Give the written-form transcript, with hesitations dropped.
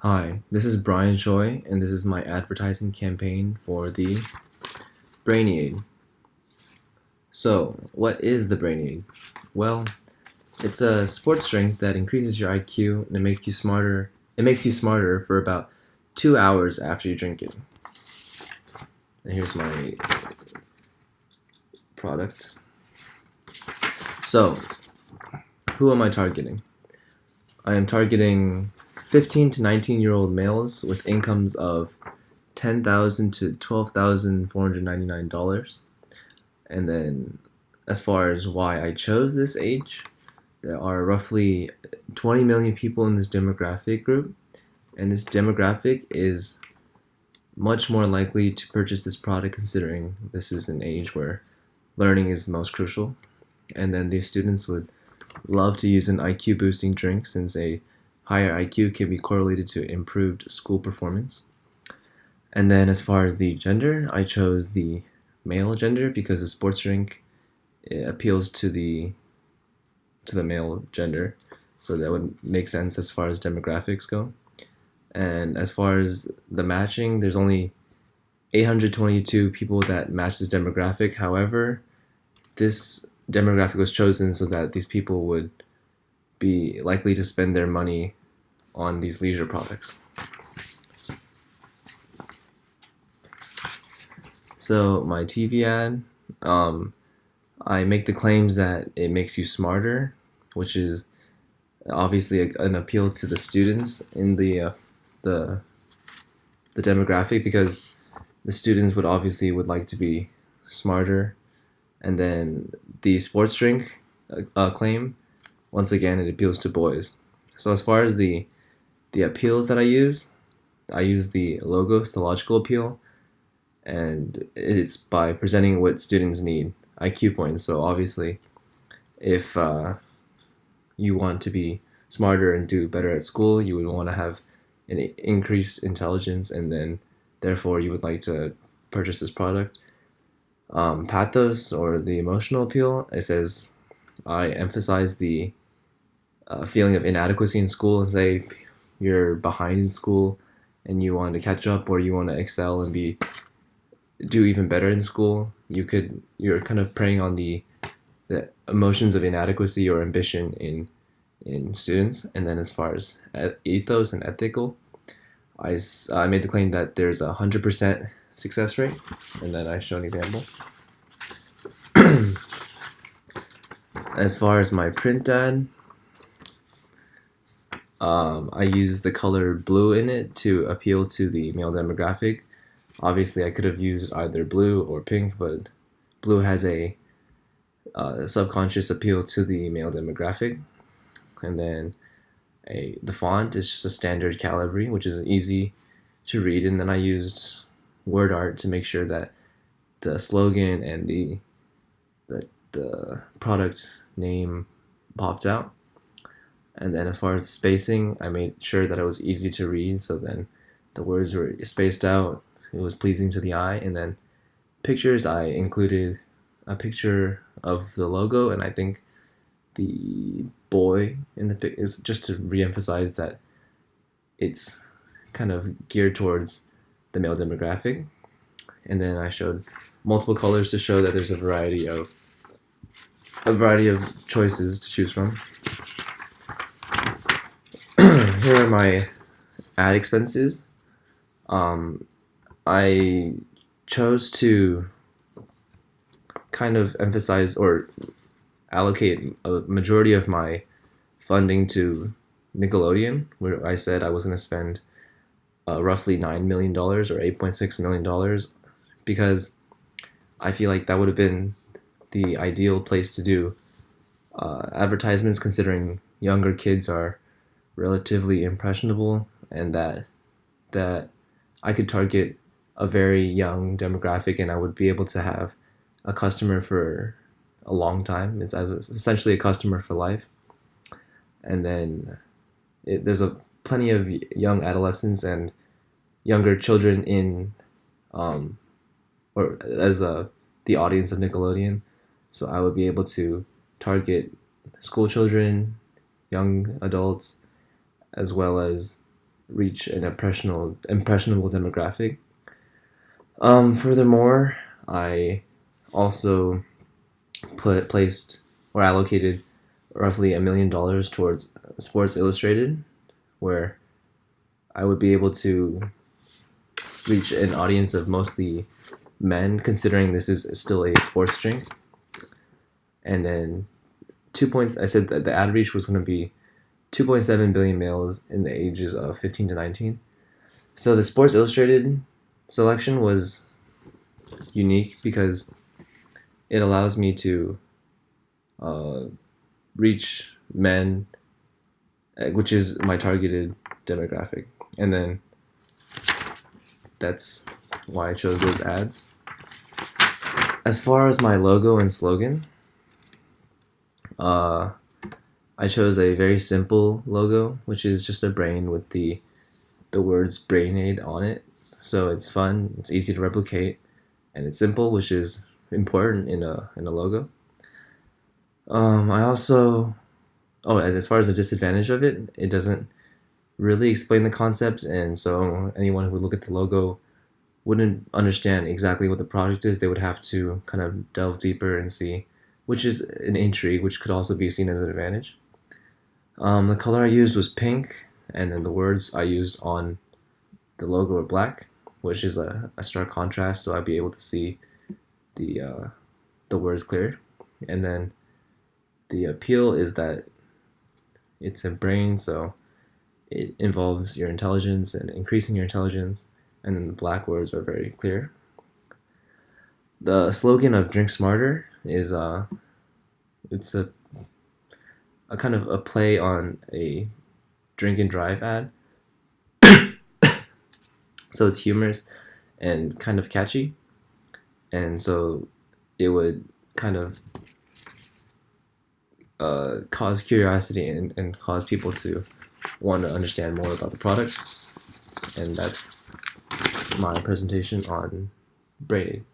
Hi, this is Brian Choi, and this is my advertising campaign for the Brainiaid. So, what is the Brainiaid? Well, it's a sports drink that increases your IQ and it makes you smarter. It makes you smarter for about 2 hours after you drink it. And here's my product. So, who am I targeting? I am targeting 15 to 19-year-old males with incomes of $10,000 to $12,499. And then, as far as why I chose this age, there are roughly 20 million people in this demographic group, and this demographic is much more likely to purchase this product considering this is an age where learning is most crucial. And then these students would love to use an IQ boosting drink since a higher IQ can be correlated to improved school performance. And then, as far as the gender, I chose the male gender because the sports drink appeals to the male gender, so that would make sense as far as demographics go. And as far as the matching, there's only 822 people that match this demographic. However, this demographic was chosen so that these people would be likely to spend their money on these leisure products. So my TV ad, I make the claims that it makes you smarter, which is obviously an appeal to the students in the the demographic because the students would like to be smarter, and then the sports drink claim, once again it appeals to boys. So as far as the appeals that I use the logos, the logical appeal, and it's by presenting what students need, IQ points. So obviously, if you want to be smarter and do better at school, you would want to have an increased intelligence, and then therefore you would like to purchase this product. Pathos, or the emotional appeal, it says I emphasize the feeling of inadequacy in school and say you're behind in school and you want to catch up or you want to excel and be do even better in school. You're kind of preying on the emotions of inadequacy or ambition in students. And then as far as ethos and ethical, I made the claim that there's 100% success rate, and then I show an example. As far as my print ad, I use the color blue in it to appeal to the male demographic. Obviously, I could have used either blue or pink, but blue has a subconscious appeal to the male demographic. And then the font is just a standard Calibri, which is easy to read. And then I used word art to make sure that the slogan and the product name popped out. And then as far as the spacing, I made sure that it was easy to read, so then the words were spaced out, it was pleasing to the eye. And then pictures, I included a picture of the logo, and I think the boy in the pic is just to re-emphasize that it's kind of geared towards the male demographic. And then I showed multiple colors to show that there's a variety of choices to choose from. Here are my ad expenses. I chose to kind of emphasize or allocate a majority of my funding to Nickelodeon, where I said I was going to spend roughly $9 million or $8.6 million, because I feel like that would have been the ideal place to do advertisements, considering younger kids are relatively impressionable, and that I could target a very young demographic, and I would be able to have a customer for a long time. It's as essentially a customer for life. And then there's a plenty of young adolescents and younger children in um, or as the audience of Nickelodeon. So I would be able to target school children, young adults, as well as reach an impressionable demographic. Furthermore, I also placed or allocated roughly $1 million towards Sports Illustrated, where I would be able to reach an audience of mostly men, considering this is still a sports drink. And then 2 points. I said that the ad reach was going to be 2.7 billion males in the ages of 15 to 19. So the Sports Illustrated selection was unique because it allows me to uh, reach men, which is my targeted demographic. And then that's why I chose those ads. As far as my logo and slogan, uh, I chose a very simple logo, which is just a brain with the words Brainaid on it. So it's fun, it's easy to replicate, and it's simple, which is important in a logo. I also as far as the disadvantage of it, it doesn't really explain the concept, and so anyone who would look at the logo wouldn't understand exactly what the product is. They would have to kind of delve deeper and see, which is an intrigue, which could also be seen as an advantage. The color I used was pink, and then the words I used on the logo are black, which is a stark contrast, so I'd be able to see the words clear. And then the appeal is that it's a brain, so it involves your intelligence and increasing your intelligence, and then the black words are very clear. The slogan of Drink Smarter is it's a kind of a play on a drink and drive ad. So it's humorous and kind of catchy, and so it would kind of cause curiosity and cause people to want to understand more about the product. And that's my presentation on braiding.